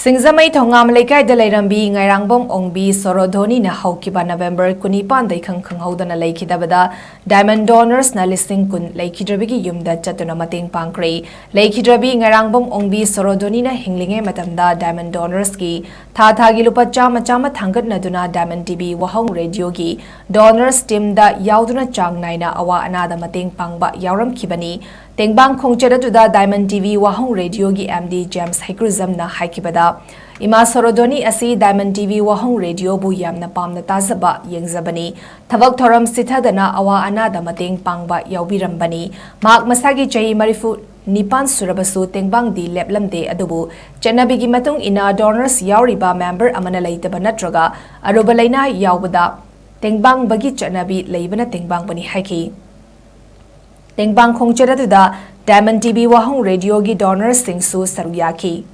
Singjamei Thongam Leikaida Leirambi Ngairangbam Ongbi Sorodhoni na Houkhiba November kunipan da KHANGHOUDANA LEIKHIDABADA Diamond Donors na LISING kun LEIKHIDRABIGI YUMDA CHATTUNA MATENG PANGKHRE LEIKHIDRABI Ngairangbam Ongbi Sorodhoni na hinglinge matamda Diamond Donors ki thagi lupa chama thangat na duna Diamond TV Wahong Radio gi Donors team da yauduna chang naina awa anada mateng pangba yauram kibani Tengbang khongcheda tuda Diamond TV Wahong Radio gi MD James Haikrizam na haikibada Ima Sorodhoni asi Diamond TV Wahong Radio bu yamna pamna tazaba yengzabani Thabak thoram sithadana awa anada mateng pangba yaubirambani Mak masagi chahi marifu Nipan Surabasu Tengbang di Leplamde Adubu Chenabigi Matung ina donors yauriba member amana leitaba natraga aruba laina yaubada Tengbang bagi chanabi leibana Tengbang bani haiki Tengbang khongcheda tuda Diamond TV Wahong Radio gi donors singsu saruyaki